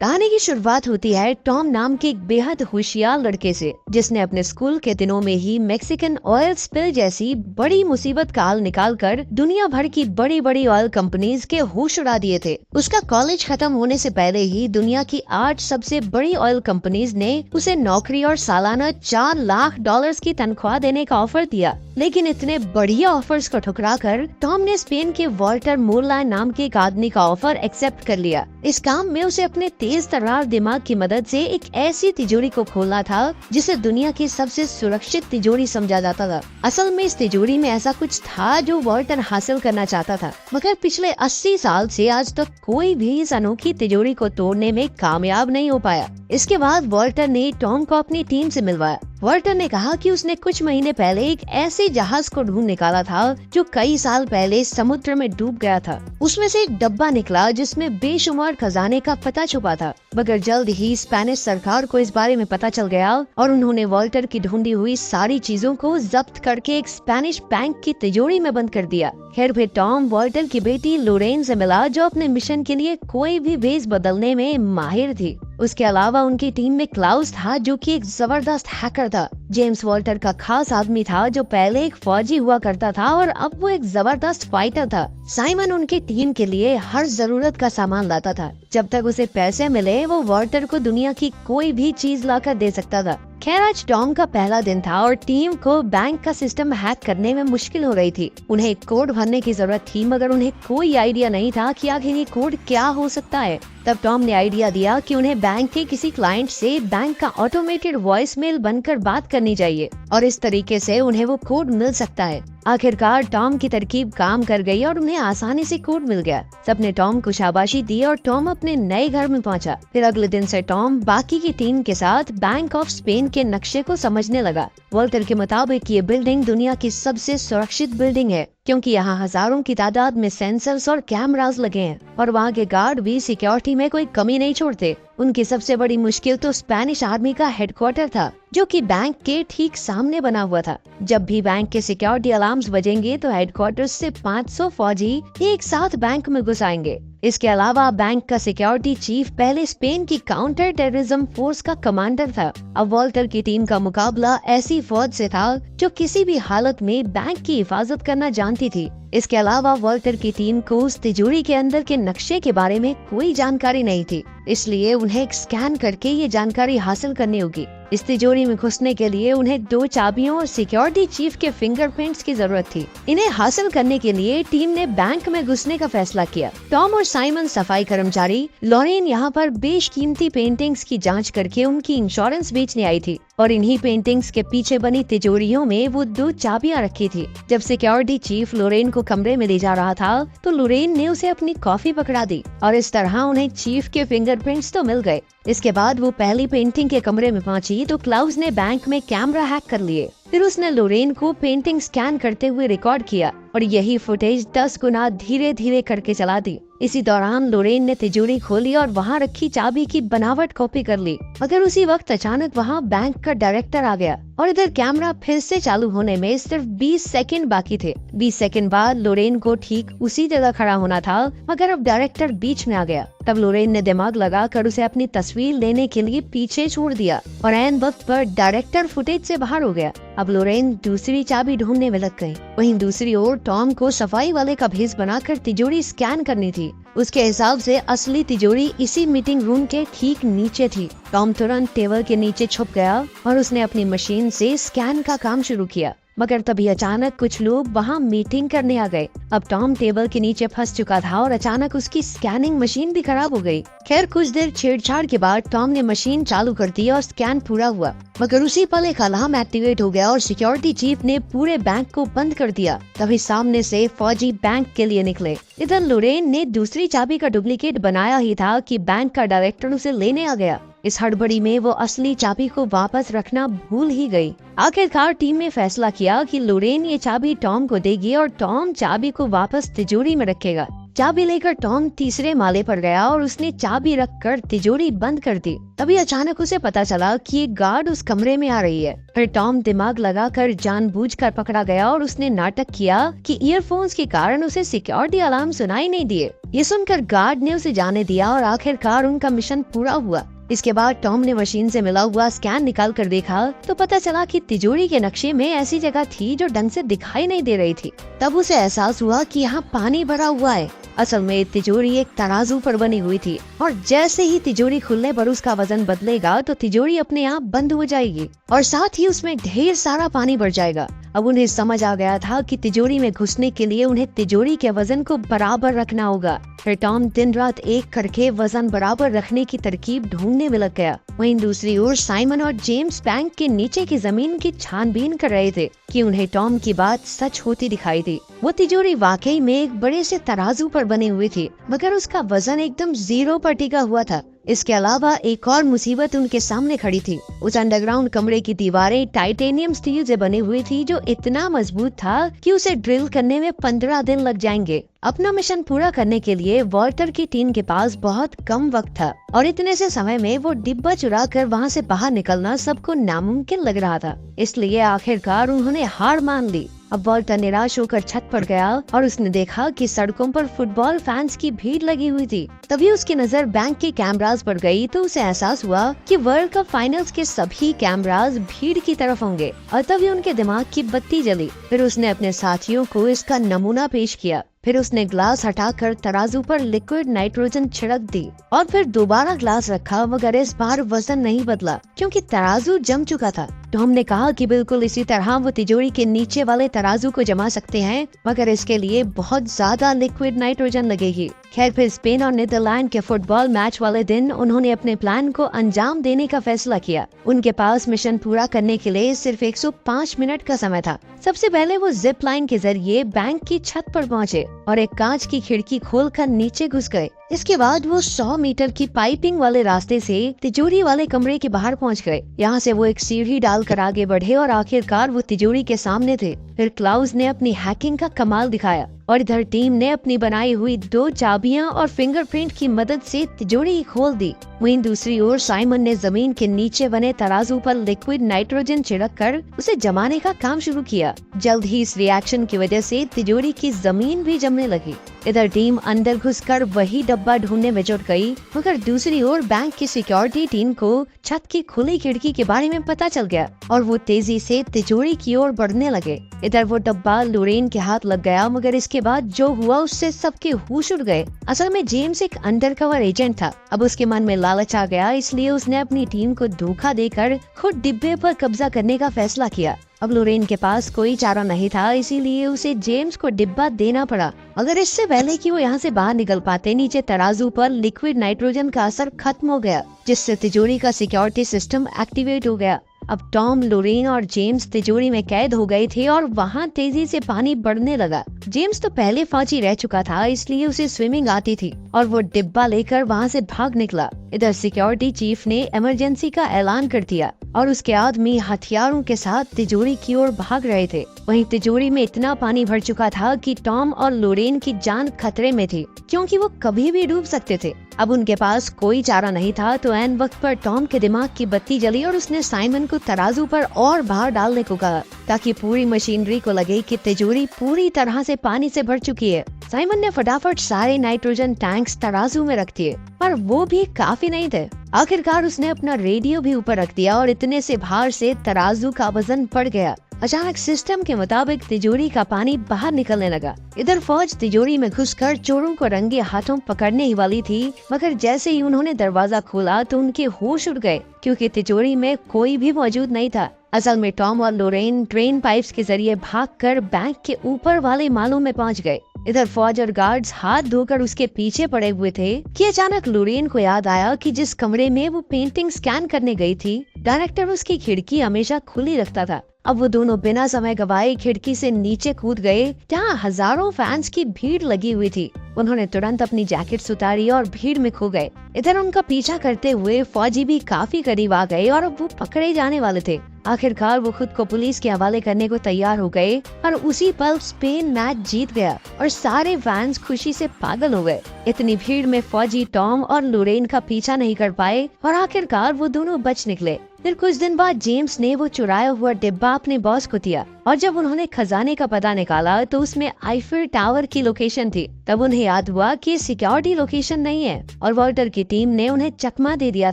कहानी की शुरुआत होती है टॉम नाम के एक बेहद होशियार लड़के से, जिसने अपने स्कूल के दिनों में ही मैक्सिकन ऑयल स्पिल जैसी बड़ी मुसीबत का हल निकाल कर दुनिया भर की बड़ी बड़ी ऑयल कंपनीज के होश उड़ा दिए थे। उसका कॉलेज खत्म होने से पहले ही दुनिया की 8 सबसे बड़ी ऑयल कंपनीज ने उसे नौकरी और सालाना $4 लाख की तनख्वाह देने का ऑफर दिया। लेकिन इतने बढ़िया ऑफर्स को ठुकरा कर टॉम ने स्पेन के वॉल्टर मोरलान नाम के एक आदमी का ऑफर एक्सेप्ट कर लिया। इस काम में उसे अपने तेज तर्रार दिमाग की मदद से एक ऐसी तिजोरी को खोलना था जिसे दुनिया की सबसे सुरक्षित तिजोरी समझा जाता था। असल में इस तिजोरी में ऐसा कुछ था जो वॉल्टर हासिल करना चाहता था, मगर पिछले 80 साल से आज तक कोई भी इस अनोखी तिजोरी को तोड़ने में कामयाब नहीं हो पाया। इसके बाद वॉल्टर ने टॉम को अपनी टीम से मिलवाया। वॉल्टर ने कहा कि उसने कुछ महीने पहले एक ऐसे जहाज को ढूंढ निकाला था जो कई साल पहले समुद्र में डूब गया था। उसमें से एक डब्बा निकला जिसमें बेशुमार खजाने का पता छुपा था, मगर जल्द ही स्पेनिश सरकार को इस बारे में पता चल गया और उन्होंने वॉल्टर की ढूंढी हुई सारी चीजों को जब्त करके एक स्पेनिश बैंक की तिजोरी में बंद कर दिया। खैर फिर टॉम वॉल्टर की बेटी लोरेन से मिला, जो अपने मिशन के लिए कोई भी भेस बदलने में माहिर थी। उसके अलावा उनकी टीम में क्लाउस था, जो कि एक जबरदस्त हैकर था। जेम्स वॉल्टर का खास आदमी था, जो पहले एक फौजी हुआ करता था और अब वो एक जबरदस्त फाइटर था। साइमन उनकी टीम के लिए हर जरूरत का सामान लाता था। जब तक उसे पैसे मिले वो वॉल्टर को दुनिया की कोई भी चीज लाकर दे सकता था। खैर आज टॉम का पहला दिन था और टीम को बैंक का सिस्टम हैक करने में मुश्किल हो रही थी। उन्हें एक कोड भरने की जरूरत थी, मगर उन्हें कोई आइडिया नहीं था कि आखिर ये कोड क्या हो सकता है। तब टॉम ने आइडिया दिया कि उन्हें बैंक के किसी क्लाइंट से बैंक का ऑटोमेटेड वॉइस मेल बनकर बात करनी चाहिए और इस तरीके से उन्हें वो कोड मिल सकता है। आखिरकार टॉम की तरकीब काम कर गई और उन्हें आसानी से कोड मिल गया। सबने टॉम को शाबाशी दी और टॉम अपने नए घर में पहुंचा। फिर अगले दिन से टॉम बाकी की टीम के साथ बैंक ऑफ स्पेन के नक्शे को समझने लगा। वॉल्टर के मुताबिक ये बिल्डिंग दुनिया की सबसे सुरक्षित बिल्डिंग है, क्योंकि यहाँ हजारों की तादाद में सेंसर्स और कैमरास लगे हैं और वहाँ के गार्ड भी सिक्योरिटी में कोई कमी नहीं छोड़ते। उनकी सबसे बड़ी मुश्किल तो स्पेनिश आर्मी का हेडक्वार्टर था, जो कि बैंक के ठीक सामने बना हुआ था। जब भी बैंक के सिक्योरिटी अलार्म्स बजेंगे तो हेडक्वार्टर से 500 फौजी एक साथ बैंक में घुस आएंगे। इसके अलावा बैंक का सिक्योरिटी चीफ पहले स्पेन की काउंटर टेररिज्म फोर्स का कमांडर था। अब वॉल्टर की टीम का मुकाबला ऐसी फौज से था जो किसी भी हालत में बैंक की हिफाजत करना जानती थी। इसके अलावा वॉल्टर की टीम को उस तिजोरी के अंदर के नक्शे के बारे में कोई जानकारी नहीं थी, इसलिए उन्हें एक स्कैन करके ये जानकारी हासिल करनी होगी। इस तिजोरी में घुसने के लिए उन्हें 2 चाबियों और सिक्योरिटी चीफ के फिंगरप्रिंट्स की जरूरत थी। इन्हें हासिल करने के लिए टीम ने बैंक में घुसने का फैसला किया। टॉम और साइमन सफाई कर्मचारी, लॉरेन यहाँ पर बेशकीमती पेंटिंग्स की जांच करके उनकी इंश्योरेंस बेचने आई थी और इन्हीं पेंटिंग्स के पीछे बनी तिजोरियों में वो 2 चाबियां रखी थी। जब सिक्योरिटी चीफ लोरेन को कमरे में ले जा रहा था तो लोरेन ने उसे अपनी कॉफी पकड़ा दी और इस तरह उन्हें चीफ के फिंगरप्रिंट्स तो मिल गए। इसके बाद वो पहली पेंटिंग के कमरे में पहुंची तो क्लाउस ने बैंक में कैमरा हैक कर लिए। फिर उसने लोरेन को पेंटिंग स्कैन करते हुए रिकॉर्ड किया और यही फुटेज 10 गुना धीरे धीरे करके चला दी। इसी दौरान लोरेन ने तिजोरी खोली और वहाँ रखी चाबी की बनावट कॉपी कर ली, मगर उसी वक्त अचानक वहाँ बैंक का डायरेक्टर आ गया और इधर कैमरा फिर से चालू होने में सिर्फ 20 सेकंड बाकी थे। 20 सेकंड बाद लोरेन को ठीक उसी जगह खड़ा होना था, मगर अब डायरेक्टर बीच में आ गया। तब लोरेन ने दिमाग लगाकर उसे अपनी तस्वीर लेने के लिए पीछे छोड़ दिया और ऐन वक्त पर डायरेक्टर फुटेज से बाहर हो गया। अब लोरेन दूसरी चाबी ढूंढने में लग गई। वहीं दूसरी ओर टॉम को सफाई वाले का भेस बनाकर तिजोरी स्कैन करनी थी। उसके हिसाब से असली तिजोरी इसी मीटिंग रूम के ठीक नीचे थी। टॉम तुरंत टेबल के नीचे छुप गया और उसने अपनी मशीन से स्कैन का काम शुरू किया, मगर तभी अचानक कुछ लोग वहाँ मीटिंग करने आ गए। अब टॉम टेबल के नीचे फंस चुका था और अचानक उसकी स्कैनिंग मशीन भी खराब हो गई। खैर कुछ देर छेड़छाड़ के बाद टॉम ने मशीन चालू कर दी और स्कैन पूरा हुआ, मगर उसी पल एक अलार्म एक्टिवेट हो गया और सिक्योरिटी चीफ ने पूरे बैंक को बंद कर दिया। तभी सामने से फौजी बैंक के लिए निकले। इधर लोरेन ने दूसरी चाबी का डुप्लीकेट बनाया ही था कि बैंक का डायरेक्टर उसे लेने आ गया। इस हड़बड़ी में वो असली चाबी को वापस रखना भूल ही गई। आखिरकार टीम ने फैसला किया कि लोरेन ये चाबी टॉम को देगी और टॉम चाबी को वापस तिजोरी में रखेगा। चाबी लेकर टॉम तीसरे माले पर गया और उसने चाबी रखकर तिजोरी बंद कर दी। तभी अचानक उसे पता चला कि एक गार्ड उस कमरे में आ रही है। फिर टॉम दिमाग लगाकर जानबूझकर पकड़ा गया और उसने नाटक किया कि ईयरफोन्स के कारण उसे सिक्योरिटी अलार्म सुनाई नहीं दिए। ये सुनकर गार्ड ने उसे जाने दिया और आखिरकार उनका मिशन पूरा हुआ। इसके बाद टॉम ने मशीन से मिला हुआ स्कैन निकाल कर देखा तो पता चला कि तिजोरी के नक्शे में ऐसी जगह थी जो ढंग से दिखाई नहीं दे रही थी। तब उसे एहसास हुआ कि यहाँ पानी भरा हुआ है। असल में तिजोरी एक तराजू पर बनी हुई थी और जैसे ही तिजोरी खुलने पर उसका वजन बदलेगा तो तिजोरी अपने आप बंद हो जाएगी और साथ ही उसमें ढेर सारा पानी भर जाएगा। अब उन्हें समझ आ गया था कि तिजोरी में घुसने के लिए उन्हें तिजोरी के वजन को बराबर रखना होगा। फिर टॉम दिन रात एक करके वजन बराबर रखने की तरकीब ढूंढने में लग गया। वहीं दूसरी ओर साइमन और जेम्स बैंक के नीचे की जमीन की छानबीन कर रहे थे कि उन्हें टॉम की बात सच होती दिखाई दी। वो तिजोरी वाकई में एक बड़े से तराजू पर बनी हुई थी, मगर उसका वजन एकदम 0 पर टिका हुआ था। इसके अलावा एक और मुसीबत उनके सामने खड़ी थी। उस अंडरग्राउंड कमरे की दीवारें टाइटेनियम स्टील से बनी हुई थी जो इतना मजबूत था कि उसे ड्रिल करने में 15 दिन लग जाएंगे। अपना मिशन पूरा करने के लिए वॉल्टर की टीम के पास बहुत कम वक्त था और इतने से समय में वो डिब्बा चुरा कर वहाँ से बाहर निकलना सबको नामुमकिन लग रहा था। इसलिए आखिरकार उन्होंने हार मान ली। अब वॉल्टर निराश होकर छत पर गया और उसने देखा कि सड़कों पर फुटबॉल फैंस की भीड़ लगी हुई थी। तभी उसकी नजर बैंक के कैमरास पर गई तो उसे एहसास हुआ कि वर्ल्ड कप फाइनल्स के सभी कैमरास भीड़ की तरफ होंगे और तभी उनके दिमाग की बत्ती जली। फिर उसने अपने साथियों को इसका नमूना पेश किया। फिर उसने ग्लास हटाकर तराजू पर लिक्विड नाइट्रोजन छिड़क दी और फिर दोबारा ग्लास रखा, मगर इस बार वजन नहीं बदला क्योंकि तराजू जम चुका था। टॉम ने कहा कि बिल्कुल इसी तरह वो तिजोरी के नीचे वाले तराजू को जमा सकते हैं, मगर इसके लिए बहुत ज्यादा लिक्विड नाइट्रोजन लगेगी। खैर फिर स्पेन और नीदरलैंड के फुटबॉल मैच वाले दिन उन्होंने अपने प्लान को अंजाम देने का फैसला किया। उनके पास मिशन पूरा करने के लिए सिर्फ 105 मिनट का समय था। सबसे पहले वो जिप लाइन के जरिए बैंक की छत पर पहुँचे और एक कांच की खिड़की खोलकर नीचे घुस गए। इसके बाद वो 100 मीटर की पाइपिंग वाले रास्ते से तिजोरी वाले कमरे के बाहर पहुंच गए। यहाँ से वो एक सीढ़ी डालकर आगे बढ़े और आखिरकार वो तिजोरी के सामने थे। फिर क्लाउस ने अपनी हैकिंग का कमाल दिखाया और इधर टीम ने अपनी बनाई हुई 2 चाबियां और फिंगरप्रिंट की मदद से तिजोरी खोल दी। वहीं दूसरी ओर साइमन ने जमीन के नीचे बने तराजू पर लिक्विड नाइट्रोजन छिड़क कर उसे जमाने का काम शुरू किया। जल्द ही इस रिएक्शन की वजह से तिजोरी की जमीन भी जमने लगी। इधर टीम अंदर घुसकर वही डब्बा ढूंढने में जुट गई, मगर दूसरी ओर बैंक की सिक्योरिटी टीम को छत की खुली खिड़की के बारे में पता चल गया और वो तेजी से तिजोरी की ओर बढ़ने लगे। इधर वो डब्बा लोरेन के हाथ लग गया, मगर इसके बाद जो हुआ उससे सबके होश उड़ गए। असल में जेम्स एक अंडरकवर एजेंट था। अब उसके मन में लालच आ गया, इसलिए उसने अपनी टीम को धोखा देकर खुद डिब्बे पर कब्जा करने का फैसला किया। अब लोरेन के पास कोई चारा नहीं था, इसीलिए उसे जेम्स को डिब्बा देना पड़ा। अगर इससे पहले कि वो यहाँ से बाहर निकल पाते, नीचे तराजू पर लिक्विड नाइट्रोजन का असर खत्म हो गया, जिससे तिजोरी का सिक्योरिटी सिस्टम एक्टिवेट हो गया। अब टॉम, लोरेन और जेम्स तिजोरी में कैद हो गए थे और वहाँ तेजी से पानी बढ़ने लगा। जेम्स तो पहले फौजी रह चुका था, इसलिए उसे स्विमिंग आती थी और वो डिब्बा लेकर वहाँ से भाग निकला। इधर सिक्योरिटी चीफ ने इमरजेंसी का ऐलान कर दिया और उसके आदमी हथियारों के साथ तिजोरी की ओर भाग रहे थे। वहीं तिजोरी में इतना पानी भर चुका था कि टॉम और लोरेन की जान खतरे में थी, क्योंकि वो कभी भी डूब सकते थे। अब उनके पास कोई चारा नहीं था, तो ऐन वक्त पर टॉम के दिमाग की बत्ती जली और उसने साइमन को तराजू पर और बाहर डालने को कहा, ताकि पूरी मशीनरी को लगे कि तिजोरी पूरी तरह से पानी से भर चुकी है। साइमन ने फटाफट सारे नाइट्रोजन टैंक्स तराजू में रख दिए, पर वो भी काफी नहीं थे। आखिरकार उसने अपना रेडियो भी ऊपर रख दिया और इतने से भार से तराजू का वजन बढ़ गया। अचानक सिस्टम के मुताबिक तिजोरी का पानी बाहर निकलने लगा। इधर फौज तिजोरी में घुसकर चोरों को रंगे हाथों पकड़ने ही वाली थी, मगर जैसे ही उन्होंने दरवाजा खोला तो उनके होश उड़ गए, क्योंकि तिजोरी में कोई भी मौजूद नहीं था। असल में टॉम और लोरेन ट्रेन पाइप्स के जरिए भागकर बैंक के ऊपर वाले मालों में पहुंच गए। इधर फौज और गार्ड्स हाथ धोकर उसके पीछे पड़े हुए थे कि अचानक लोरेन को याद आया कि जिस कमरे में वो पेंटिंग स्कैन करने गई थी, डायरेक्टर उसकी खिड़की हमेशा खुली रखता था। अब वो दोनों बिना समय गवाए खिड़की से नीचे कूद गए, जहाँ हजारों फैंस की भीड़ लगी हुई थी। उन्होंने तुरंत अपनी जैकेट्स उतारी और भीड़ में खो गए। इधर उनका पीछा करते हुए फौजी भी काफी करीब आ गए और अब वो पकड़े जाने वाले थे। आखिरकार वो खुद को पुलिस के हवाले करने को तैयार हो गए और उसी पल स्पेन मैच जीत गया और सारे फैंस खुशी से पागल हो गए। इतनी भीड़ में फौजी टॉम और लोरेन का पीछा नहीं कर पाए और आखिरकार वो दोनों बच निकले। फिर कुछ दिन बाद जेम्स ने वो चुराया हुआ डिब्बा अपने बॉस को दिया और जब उन्होंने खजाने का पता निकाला तो उसमें आईफिल टावर की लोकेशन थी। तब उन्हें याद हुआ कि सिक्योरिटी लोकेशन नहीं है और वॉल्टर की टीम ने उन्हें चकमा दे दिया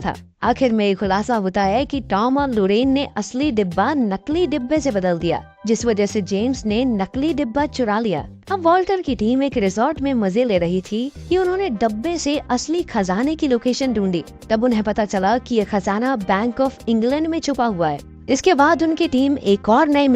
था। आखिर में खुलासा होता है कि टॉम और लोरेन ने असली डिब्बा नकली डिब्बे से बदल दिया, जिस वजह से जेम्स ने नकली डिब्बा चुरा लिया। अब वॉल्टर की टीम एक रिजॉर्ट में मजे ले रही थी कि उन्होंने डब्बे से असली खजाने की लोकेशन ढूंढी। तब उन्हें पता चला कि यह खजाना बैंक ऑफ इंग्लैंड में छुपा हुआ है। इसके बाद उनकी टीम एक और नए